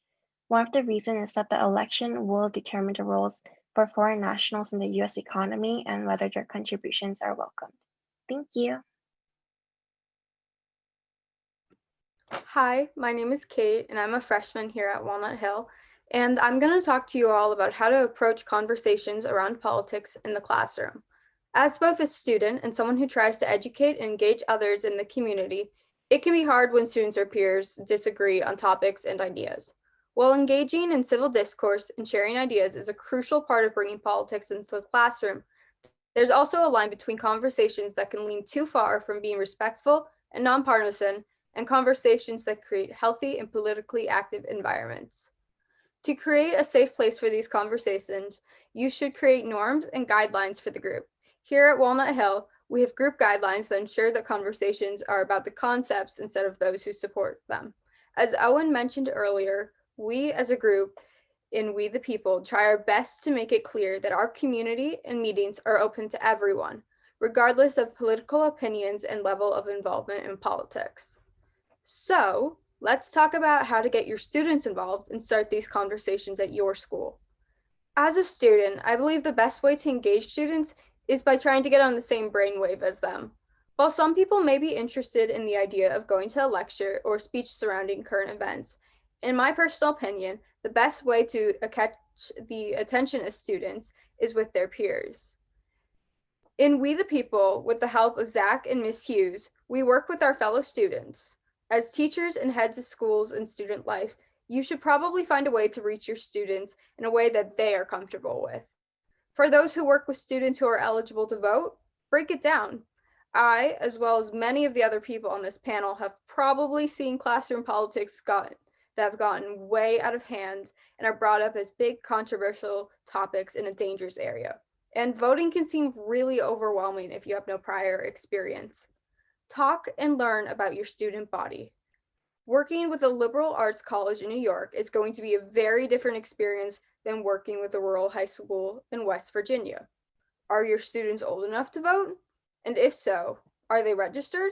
One of the reasons is that the election will determine the roles for foreign nationals in the US economy and whether their contributions are welcomed. Thank you. Hi, my name is Kate, and I'm a freshman here at Walnut Hill, and I'm going to talk to you all about how to approach conversations around politics in the classroom. As both a student and someone who tries to educate and engage others in the community, it can be hard when students or peers disagree on topics and ideas. While engaging in civil discourse and sharing ideas is a crucial part of bringing politics into the classroom, there's also a line between conversations that can lean too far from being respectful and nonpartisan and conversations that create healthy and politically active environments. To create a safe place for these conversations, you should create norms and guidelines for the group. Here at Walnut Hill, we have group guidelines that ensure that conversations are about the concepts instead of those who support them. As Owen mentioned earlier, we as a group in We the People try our best to make it clear that our community and meetings are open to everyone, regardless of political opinions and level of involvement in politics. So let's talk about how to get your students involved and start these conversations at your school. As a student, I believe the best way to engage students is by trying to get on the same brainwave as them. While some people may be interested in the idea of going to a lecture or speech surrounding current events, in my personal opinion, the best way to catch the attention of students is with their peers. In We the People, with the help of Zach and Miss Hughes, we work with our fellow students. As teachers and heads of schools and student life, you should probably find a way to reach your students in a way that they are comfortable with. For those who work with students who are eligible to vote, break it down. I, as well as many of the other people on this panel, have probably seen classroom politics that have gotten way out of hand and are brought up as big controversial topics in a dangerous area. And voting can seem really overwhelming if you have no prior experience. Talk and learn about your student body. Working with a liberal arts college in New York is going to be a very different experience than working with a rural high school in West Virginia. Are your students old enough to vote? And if so, are they registered?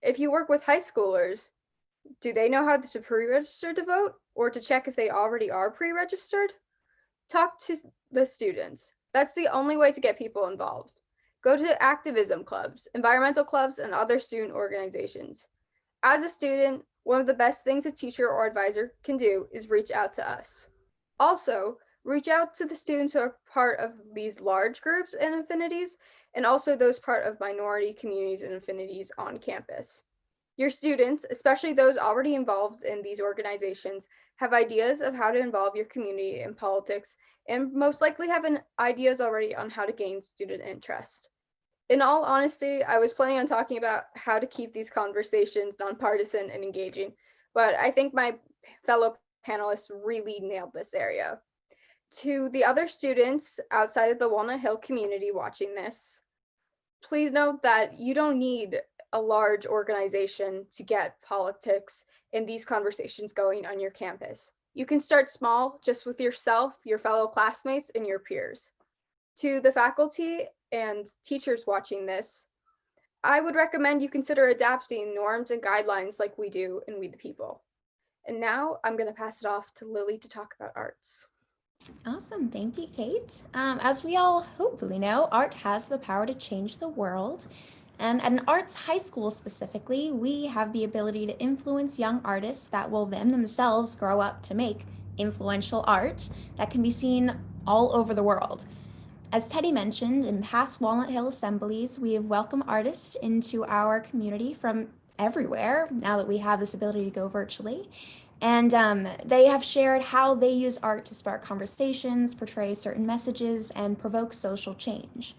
If you work with high schoolers, do they know how to pre-register to vote or to check if they already are pre-registered? Talk to the students. That's the only way to get people involved. Go to activism clubs, environmental clubs, and other student organizations. As a student, one of the best things a teacher or advisor can do is reach out to us. Also, Reach out to the students who are part of these large groups and affinities, and also those part of minority communities and affinities on campus. Your students, especially those already involved in these organizations, have ideas of how to involve your community in politics and most likely have ideas already on how to gain student interest. In all honesty, I was planning on talking about how to keep these conversations nonpartisan and engaging, but I think my fellow panelists really nailed this area. To the other students outside of the Walnut Hill community watching this, please note that you don't need a large organization to get politics and these conversations going on your campus. You can start small, just with yourself, your fellow classmates, and your peers. To the faculty and teachers watching this, I would recommend you consider adapting norms and guidelines like we do in We the People. And now I'm going to pass it off to Lily to talk about arts. Awesome. Thank you, Kate. As we all hopefully know, art has the power to change the world. And at an arts high school specifically, we have the ability to influence young artists that will themselves grow up to make influential art that can be seen all over the world. As Teddy mentioned, in past Walnut Hill assemblies, we have welcomed artists into our community from everywhere now that we have this ability to go virtually. And they have shared how they use art to spark conversations, portray certain messages, and provoke social change.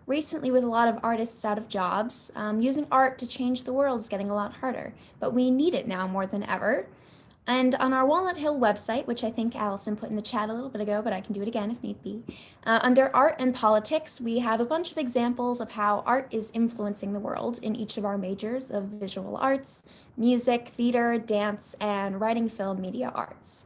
Recently, with a lot of artists out of jobs, using art to change the world is getting a lot harder, but we need it now more than ever. And on our Walnut Hill website, which I think Allison put in the chat a little bit ago, but I can do it again if need be, under Art and Politics, we have a bunch of examples of how art is influencing the world in each of our majors of visual arts, music, theater, dance, and writing, film, media arts.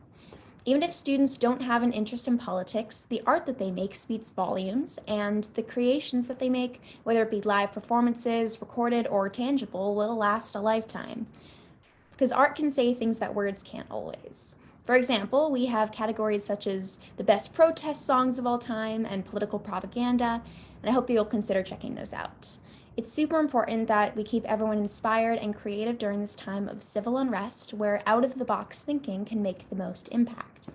Even if students don't have an interest in politics, the art that they make speaks volumes, and the creations that they make, whether it be live performances, recorded, or tangible, will last a lifetime. Because art can say things that words can't always. For example, we have categories such as the best protest songs of all time and political propaganda, and I hope you'll consider checking those out. It's super important that we keep everyone inspired and creative during this time of civil unrest, where out-of-the-box thinking can make the most impact.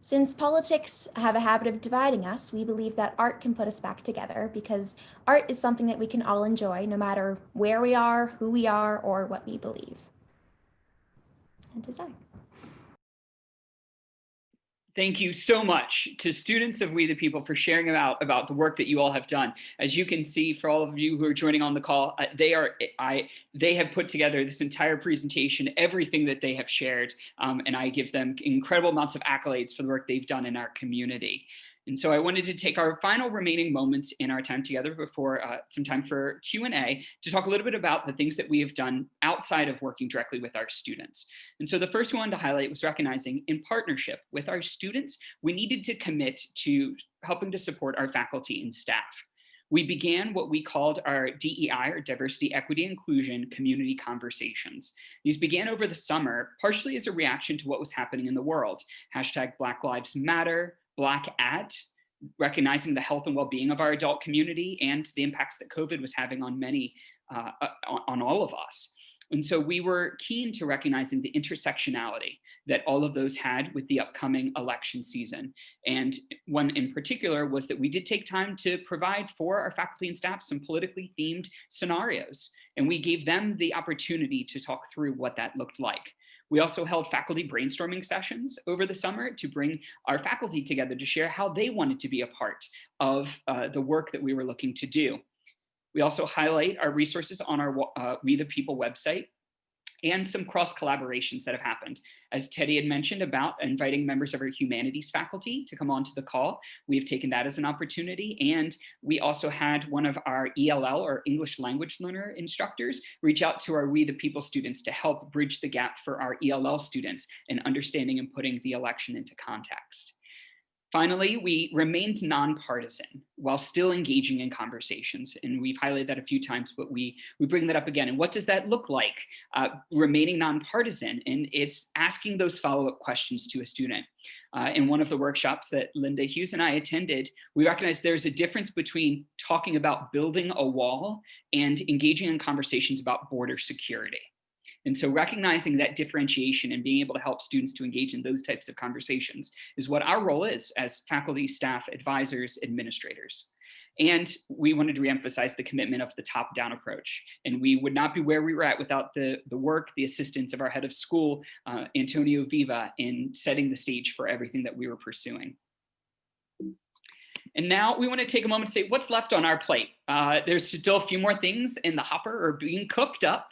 Since politics have a habit of dividing us, we believe that art can put us back together because art is something that we can all enjoy no matter where we are, who we are, or what we believe. And design. Thank you so much to students of We the People for sharing about the work that you all have done. As you can see, for all of you who are joining on the call, they have put together this entire presentation, everything that they have shared, and I give them incredible amounts of accolades for the work they've done in our community. And so I wanted to take our final remaining moments in our time together before some time for Q&A to talk a little bit about the things that we have done outside of working directly with our students. And so the first one to highlight was recognizing in partnership with our students, we needed to commit to helping to support our faculty and staff. We began what we called our DEI, or Diversity, Equity, Inclusion Community Conversations. These began over the summer, partially as a reaction to what was happening in the world. Hashtag Black Lives Matter, Black at, recognizing the health and well-being of our adult community and the impacts that COVID was having on many, on all of us. And so we were keen to recognizing the intersectionality that all of those had with the upcoming election season. And one in particular was that we did take time to provide for our faculty and staff some politically themed scenarios. And we gave them the opportunity to talk through what that looked like. We also held faculty brainstorming sessions over the summer to bring our faculty together to share how they wanted to be a part of the work that we were looking to do. We also highlight our resources on our We the People website and some cross collaborations that have happened. As Teddy had mentioned about inviting members of our humanities faculty to come onto the call, we have taken that as an opportunity. And we also had one of our ELL, or English language learner instructors, reach out to our We the People students to help bridge the gap for our ELL students in understanding and putting the election into context. Finally, we remained nonpartisan while still engaging in conversations. And we've highlighted that a few times, but we bring that up again. And what does that look like? Remaining nonpartisan, and it's asking those follow-up questions to a student. In one of the workshops that Linda Hughes and I attended, we recognized there's a difference between talking about building a wall and engaging in conversations about border security. And so recognizing that differentiation and being able to help students to engage in those types of conversations is what our role is as faculty, staff, advisors, administrators. And we wanted to reemphasize the commitment of the top-down approach. And we would not be where we were at without the work, the assistance of our head of school, Antonio Viva, in setting the stage for everything that we were pursuing. And now we want to take a moment to say what's left on our plate. There's still a few more things in the hopper or being cooked up.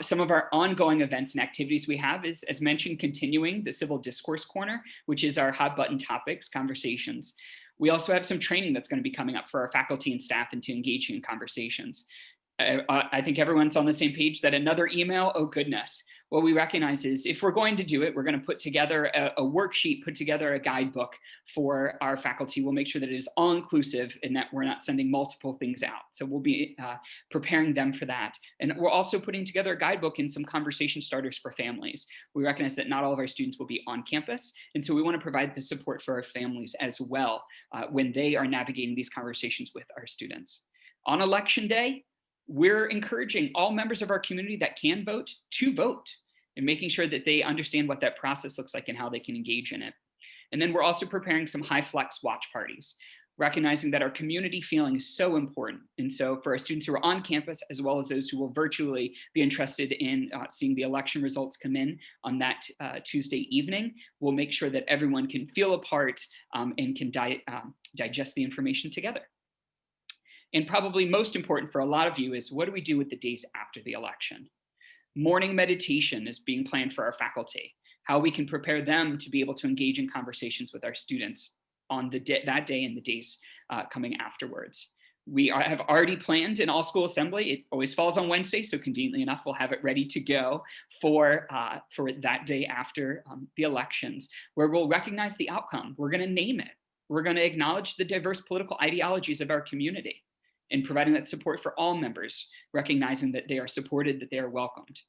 Some of our ongoing events and activities we have is, as mentioned, continuing the Civil Discourse Corner, which is our hot button topics, conversations. We also have some training that's going to be coming up for our faculty and staff into engaging in conversations. I think everyone's on the same page that another email, oh goodness. What we recognize is if we're going to do it, we're going to put together a worksheet, put together a guidebook for our faculty. We'll make sure that it is all inclusive and that we're not sending multiple things out. So we'll be preparing them for that. And we're also putting together a guidebook and some conversation starters for families. We recognize that not all of our students will be on campus. And so we want to provide the support for our families as well when they are navigating these conversations with our students. On election day, we're encouraging all members of our community that can vote to vote and making sure that they understand what that process looks like and how they can engage in it. And then we're also preparing some high flex watch parties, recognizing that our community feeling is so important. And so for our students who are on campus, as well as those who will virtually be interested in seeing the election results come in on that Tuesday evening, we'll make sure that everyone can feel a part and can digest the information together. And probably most important for a lot of you is what do we do with the days after the election? Morning meditation is being planned for our faculty, how we can prepare them to be able to engage in conversations with our students on that day and the days coming afterwards. We have already planned an all-school assembly. It always falls on Wednesday, so conveniently enough, we'll have it ready to go for that day after the elections, where we'll recognize the outcome. We're going to name it. We're going to acknowledge the diverse political ideologies of our community, and providing that support for all members, recognizing that they are supported, that they are welcomed.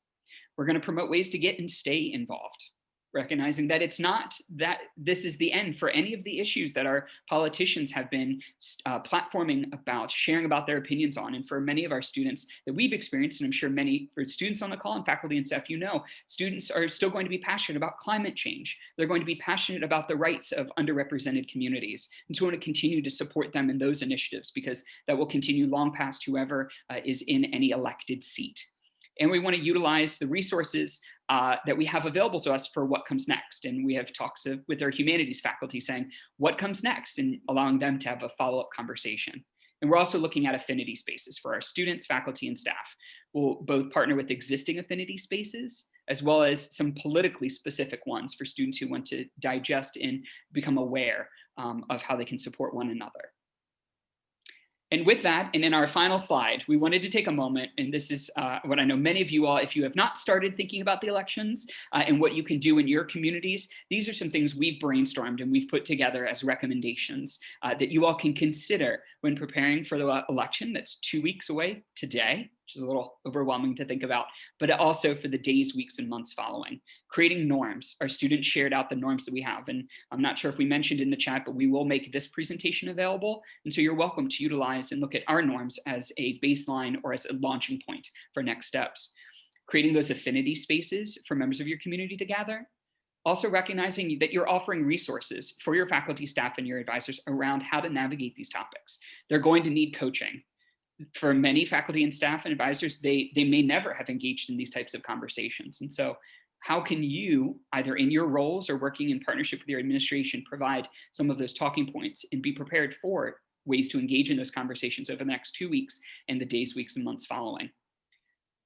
We're going to promote ways to get and stay involved, recognizing that it's not that this is the end for any of the issues that our politicians have been platforming about, sharing about their opinions on. And for many of our students that we've experienced, and I'm sure many for students on the call and faculty and staff, students are still going to be passionate about climate change. They're going to be passionate about the rights of underrepresented communities. And so we want to continue to support them in those initiatives because that will continue long past whoever is in any elected seat. And we want to utilize the resources that we have available to us for what comes next. And we have talks with our humanities faculty saying, what comes next, and allowing them to have a follow-up conversation. And we're also looking at affinity spaces for our students, faculty, and staff. We'll both partner with existing affinity spaces, as well as some politically specific ones for students who want to digest and become aware of how they can support one another. And with that, and in our final slide, we wanted to take a moment, and this is what I know many of you all, if you have not started thinking about the elections and what you can do in your communities, these are some things we've brainstormed and we've put together as recommendations that you all can consider when preparing for the election that's 2 weeks away today, which is a little overwhelming to think about, but also for the days, weeks, and months following. Creating norms. Our students shared out the norms that we have. And I'm not sure if we mentioned in the chat, but we will make this presentation available. And so you're welcome to utilize and look at our norms as a baseline or as a launching point for next steps. Creating those affinity spaces for members of your community to gather. Also recognizing that you're offering resources for your faculty, staff, and your advisors around how to navigate these topics. They're going to need coaching. For many faculty and staff and advisors, they may never have engaged in these types of conversations. And so how can you, either in your roles or working in partnership with your administration, provide some of those talking points and be prepared for ways to engage in those conversations over the next 2 weeks and the days, weeks, and months following?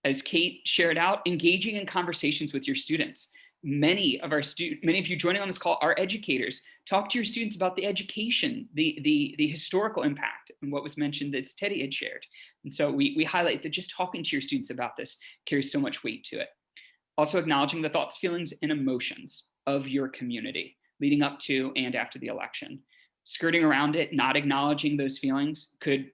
As Kate shared out, engaging in conversations with your students. Many of you joining on this call are educators. Talk to your students about the education, the historical impact, and what was mentioned that Teddy had shared. And so we highlight that just talking to your students about this carries so much weight to it. Also acknowledging the thoughts, feelings, and emotions of your community leading up to and after the election. Skirting around it, not acknowledging those feelings could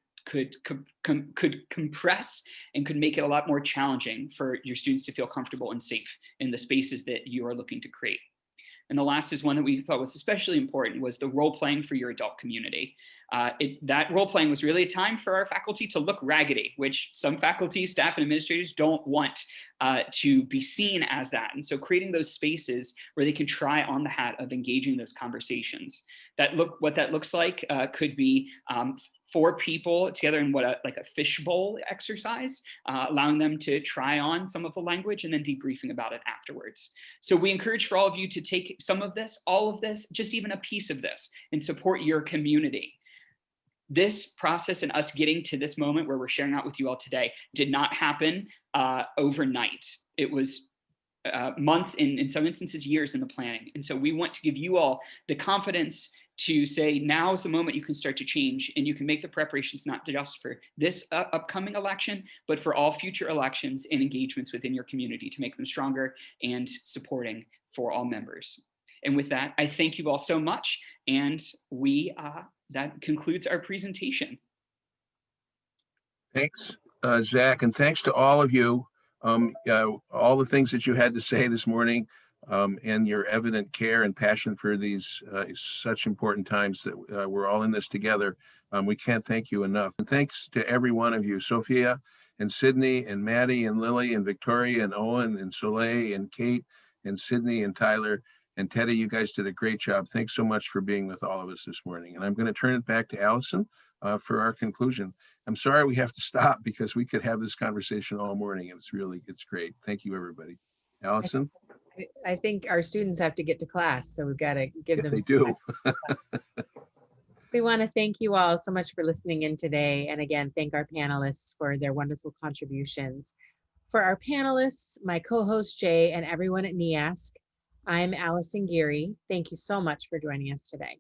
compress and could make it a lot more challenging for your students to feel comfortable and safe in the spaces that you are looking to create. And the last is one that we thought was especially important, was the role playing for your adult community. That role playing was really a time for our faculty to look raggedy, which some faculty, staff, and administrators don't want to be seen as that. And so creating those spaces where they can try on the hat of engaging those conversations. What that looks like could be 4 people together in like a fishbowl exercise, allowing them to try on some of the language and then debriefing about it afterwards. So we encourage for all of you to take some of this, all of this, just even a piece of this, and support your community. This process and us getting to this moment where we're sharing out with you all today did not happen overnight. It was months, in some instances, years in the planning. And so we want to give you all the confidence to say, now is the moment you can start to change, and you can make the preparations not just for this upcoming election, but for all future elections and engagements within your community to make them stronger and supporting for all members. And with that, I thank you all so much. And that concludes our presentation. Thanks, Zach, and thanks to all of you. All the things that you had to say this morning, and your evident care and passion for these such important times that we're all in this together. We can't thank you enough. And thanks to every one of you, Sophia and Sydney and Maddie and Lily and Victoria and Owen and Soleil and Kate and Sydney and Tyler and Teddy. You guys did a great job. Thanks so much for being with all of us this morning. And I'm going to turn it back to Allison for our conclusion. I'm sorry we have to stop because we could have this conversation all morning, and it's great. Thank you, everybody. Allison? I think our students have to get to class, so we've got to give them. They do. We want to thank you all so much for listening in today. And again, thank our panelists for their wonderful contributions. For our panelists, my co-host Jay, and everyone at NEASC, I'm Allison Geary. Thank you so much for joining us today.